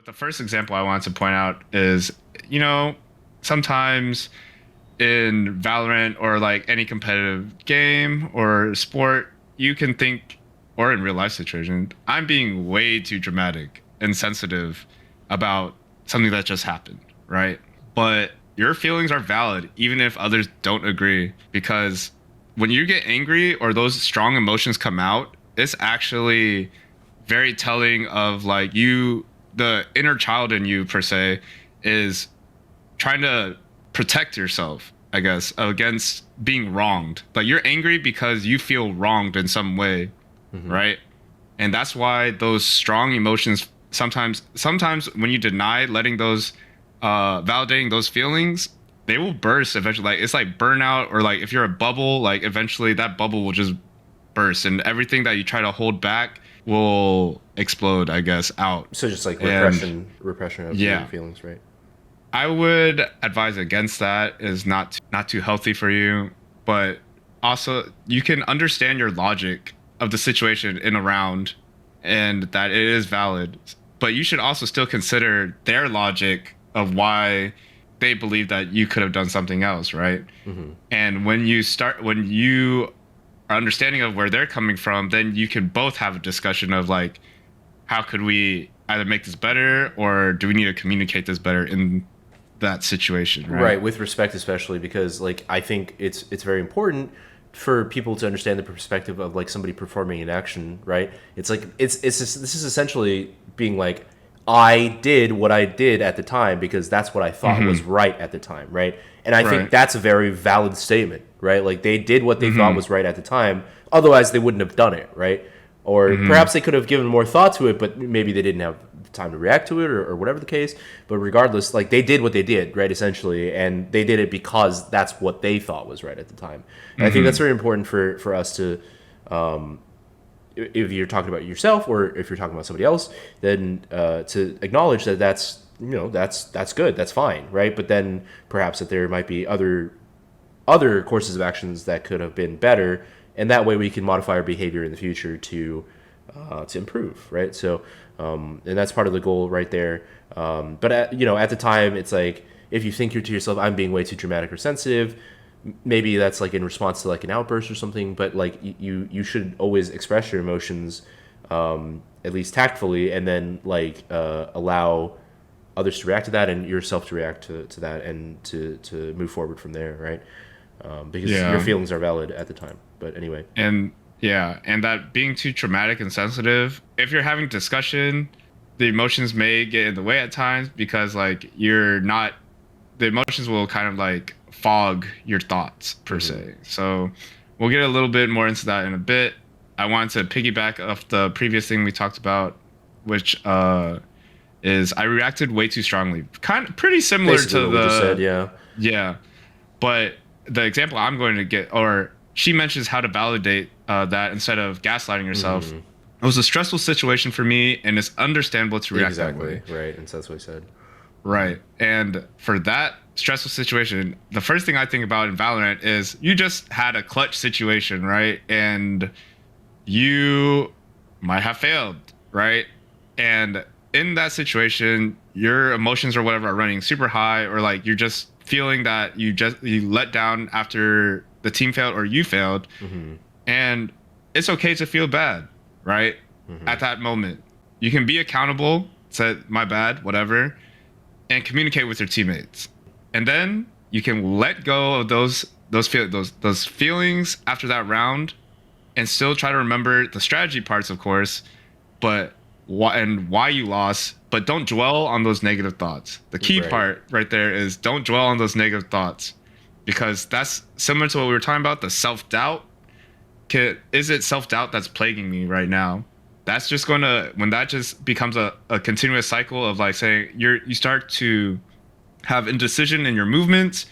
the first example I wanted to point out is, you know, sometimes in Valorant or like any competitive game or sport, you can think, or in real life situation, I'm being way too dramatic and sensitive about something that just happened, right? But your feelings are valid, even if others don't agree, because when you get angry or those strong emotions come out, it's actually very telling of like you, the inner child in you per se, is trying to protect yourself, I guess, against being wronged. Like you're angry because you feel wronged in some way, Hmm. right? And that's why those strong emotions sometimes when you deny letting those validating those feelings, they will burst eventually. Like it's like burnout, or like if you're a bubble, like eventually that bubble will just burst and everything that you try to hold back will explode, I guess, out. So just like And repression of your yeah, feelings, right? I would advise against that. Is not too healthy for you, but also you can understand your logic of the situation in a round and that it is valid, but you should also still consider their logic of why they believe that you could have done something else, right? Hmm. And when you are understanding of where they're coming from, then you can both have a discussion of like, how could we either make this better, or do we need to communicate this better in that situation, right? Right, with respect, especially because like I think it's very important for people to understand the perspective of like somebody performing an action, right? It's like this is essentially being like I did what I did at the time because that's what I thought was Mm-hmm. right at the time, right? And I think Right. that's a very valid statement, right? Like they did what they thought Mm-hmm. was right at the time, otherwise they wouldn't have done it, right? Or Mm-hmm. perhaps they could have given more thought to it, but maybe they didn't have time to react to it, or whatever the case. But regardless, like they did what they did, right? Essentially, and they did it because that's what they thought was right at the time. And I think that's Mm-hmm. very important for us to, if you're talking about yourself or if you're talking about somebody else, then to acknowledge that that's that's good, that's fine, right? But then perhaps that there might be other courses of actions that could have been better, and that way we can modify our behavior in the future to improve, right? So, and that's part of the goal right there. But at the time, it's like if you think you're to yourself, I'm being way too dramatic or sensitive. Maybe that's like in response to like an outburst or something. But like you should always express your emotions, at least tactfully, and then like allow others to react to that and yourself to react to that and to move forward from there, right? Because your Yeah. feelings are valid at the time. But anyway, And yeah, and that being too traumatic and sensitive, if you're having discussion, the emotions may get in the way at times because like you're not, the emotions will kind of like fog your thoughts per hmm. se. So we'll get a little bit more into that in a bit. I wanted to piggyback off the previous thing we talked about, which is I reacted way too strongly. Kind of pretty similar Basically to what we just said, the, yeah. yeah, but the example I'm going to get, or she mentions how to validate that instead of gaslighting yourself. Hmm. It was a stressful situation for me, and it's understandable to react that way. Exactly, right. And so that's what he said. Right. And for that stressful situation, the first thing I think about in Valorant is you just had a clutch situation, right? And you might have failed, right? And in that situation, your emotions or whatever are running super high, or like you're just feeling that you let down after the team failed or you failed, Hmm. and it's okay to feel bad, right? Hmm. At that moment, you can be accountable, say my bad, whatever, and communicate with your teammates. And then you can let go of those feelings after that round, and still try to remember the strategy parts, of course, but why you lost, but don't dwell on those negative thoughts. The key Right. part right there is don't dwell on those negative thoughts, because that's similar to what we were talking about, the self-doubt. Is it self-doubt that's plaguing me right now? That's just going to, when that just becomes a continuous cycle of like saying you start to have indecision in your movements,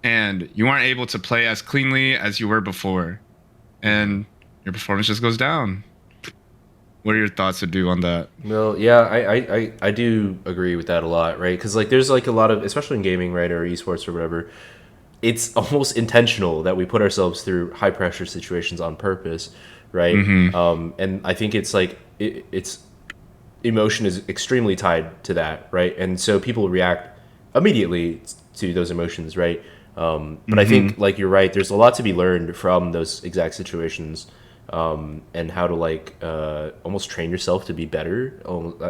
and you aren't able to play as cleanly as you were before, Hmm. and your performance just goes down. What are your thoughts to do on that? Well, yeah, I do agree with that a lot, right? Because like there's like a lot of, especially in gaming, right, or esports or whatever, it's almost intentional that we put ourselves through high pressure situations on purpose, right? Mm-hmm. And I think it's like it's emotion is extremely tied to that, right? And so people react immediately to those emotions, right? But I Mm-hmm. think, like, you're right. There's a lot to be learned from those exact situations, and how to like almost train yourself to be better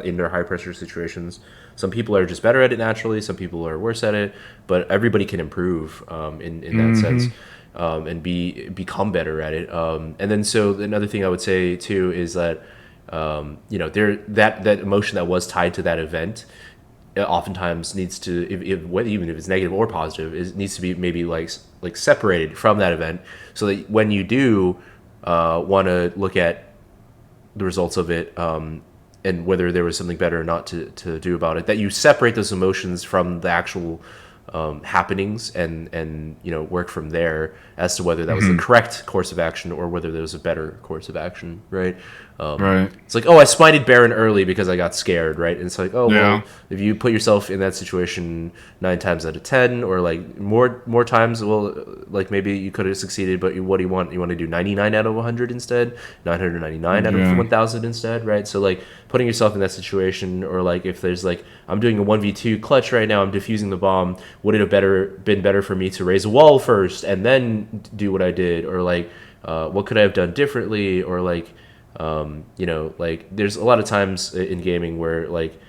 in their high pressure situations. Some people are just better at it naturally. Some people are worse at it, but everybody can improve in that Mm-hmm. sense, and become better at it. And then so another thing I would say too is that there that emotion that was tied to that event oftentimes needs to, even if it's negative or positive, it needs to be maybe like separated from that event, so that when you do want to look at the results of it, and whether there was something better or not to do about it, that you separate those emotions from the actual happenings, and work from there as to whether that was the Mm-hmm. correct course of action or whether there was a better course of action, right? Right. It's like, oh, I smited Baron early because I got scared, right? And it's like, oh, Yeah. well, if you put yourself in that situation 9 times out of 10, or like more times, well, like maybe you could have succeeded, but what do you want? You want to do 99 out of 100 instead, 999 out of Yeah. 1,000 instead, right? So like putting yourself in that situation, or like if there's like, I'm doing a 1v2 clutch right now, I'm defusing the bomb. Would it have been better for me to raise a wall first and then do what I did, or like what could I have done differently, or like like there's a lot of times in gaming where like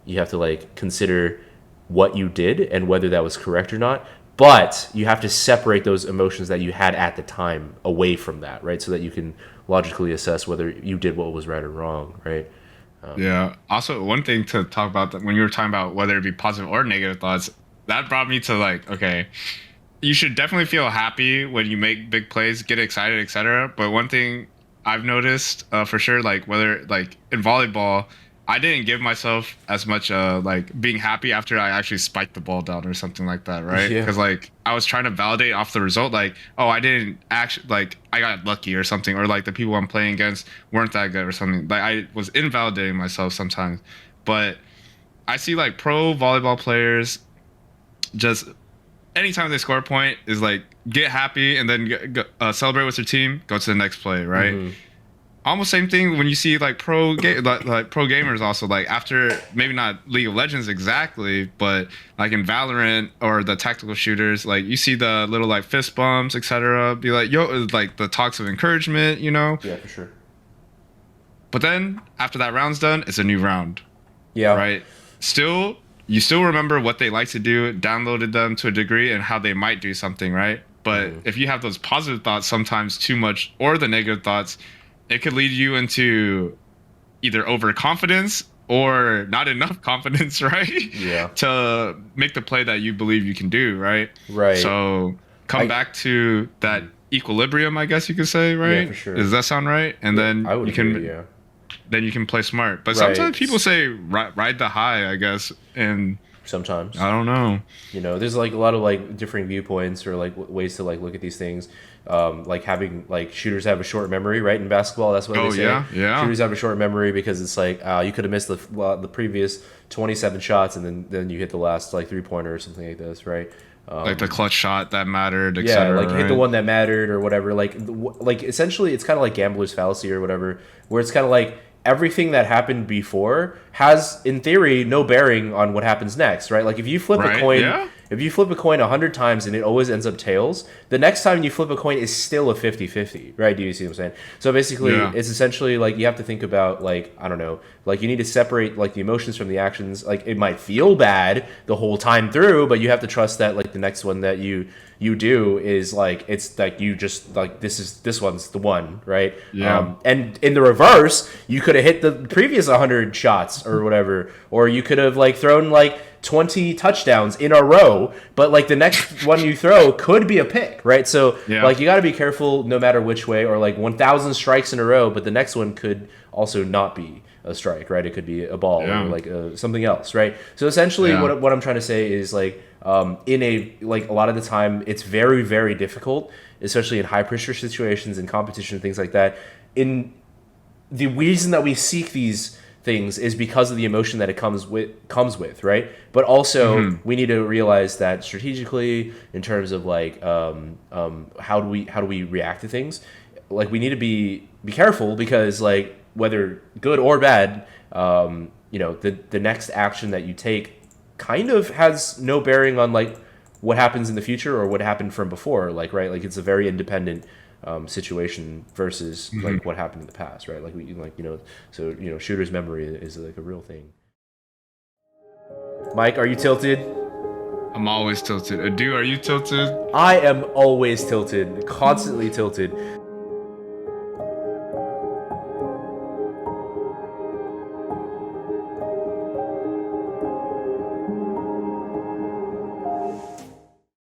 you have to like consider what you did and whether that was correct or not, but you have to separate those emotions that you had at the time away from that, right? So that you can logically assess whether you did what was right or wrong, right? Yeah. Also, one thing to talk about that when you were talking about whether it be positive or negative thoughts, that brought me to like, okay, you should definitely feel happy when you make big plays, get excited, etc. But one thing I've noticed for sure, like whether like in volleyball, I didn't give myself as much like being happy after I actually spiked the ball down or something like that, right? Yeah. Because like I was trying to validate off the result, like oh I didn't actually like I got lucky or something, or like the people I'm playing against weren't that good or something. Like I was invalidating myself sometimes, but I see like pro volleyball players just anytime they score a point is like get happy and then celebrate with your team, go to the next play, right? Mm-hmm. Almost same thing when you see like like pro gamers also like after maybe not League of Legends exactly, but like in Valorant or the tactical shooters, like you see the little like fist bumps, etc. Be like yo, like the talks of encouragement, you know. Yeah, for sure. But then after that round's done, it's a new round, Yeah. right? Still, you still remember what they like to do, downloaded them to a degree, and how they might do something, right? But Mm-hmm. if you have those positive thoughts sometimes too much, or the negative thoughts, it could lead you into either overconfidence or not enough confidence, right? Yeah. To make the play that you believe you can do, right? Right. So come I. back to that Mhm. equilibrium, I guess you could say, Yeah, right? for sure. Does that sound right? And Yeah, I would agree. Yeah. then you can play smart. But Right. sometimes people say ride the high, I guess, and Sometimes. I don't know. There's like a lot of like differing viewpoints, or like ways to like look at these things. Like having like shooters have a short memory, right? In basketball, that's what they Oh say. yeah, yeah. Shooters have a short memory because it's like you could have missed the previous 27 shots, and then you hit the last like 3-pointer or something like this, right? Like the clutch shot that mattered, Yeah, etc. like hit the Right? one that mattered or whatever. Like essentially, it's kind of like gambler's fallacy or whatever, where it's kind of like everything that happened before has, in theory, no bearing on what happens next, right? Like Right? Yeah. if you flip a coin 100 times and it always ends up tails, the next time you flip a coin is still a 50-50, right? Do you see what I'm saying? So basically, Yeah. it's essentially like you have to think about, like, I don't know, like you need to separate like the emotions from the actions. Like it might feel bad the whole time through, but you have to trust that like the next one that you do is like, it's like you just like, this one's the one, right? Yeah. And in the reverse, you could have hit the previous 100 shots or whatever, or you could have like thrown like 20 touchdowns in a row, but like the next one you throw could be a pick, right? So Yeah. like you got to be careful no matter which way, or like 1,000 strikes in a row, but the next one could also not be a strike, right? It could be a ball or Yeah. like something else, right? So essentially, Yeah. what I'm trying to say is like, in a like a lot of the time, it's very very difficult, especially in high pressure situations and competition, things like that. In the reason that we seek these things is because of the emotion that it comes with, right? But also Hmm. we need to realize that strategically, in terms of like how do we react to things, like we need to be careful, because like whether good or bad, the next action that you take kind of has no bearing on like what happens in the future or what happened from before. Like, right, like it's a very independent situation versus like what happened in the past, right? Like so shooter's memory is like a real thing. Mike, are you tilted? I'm always tilted. Adu, are you tilted? I am always tilted, constantly tilted.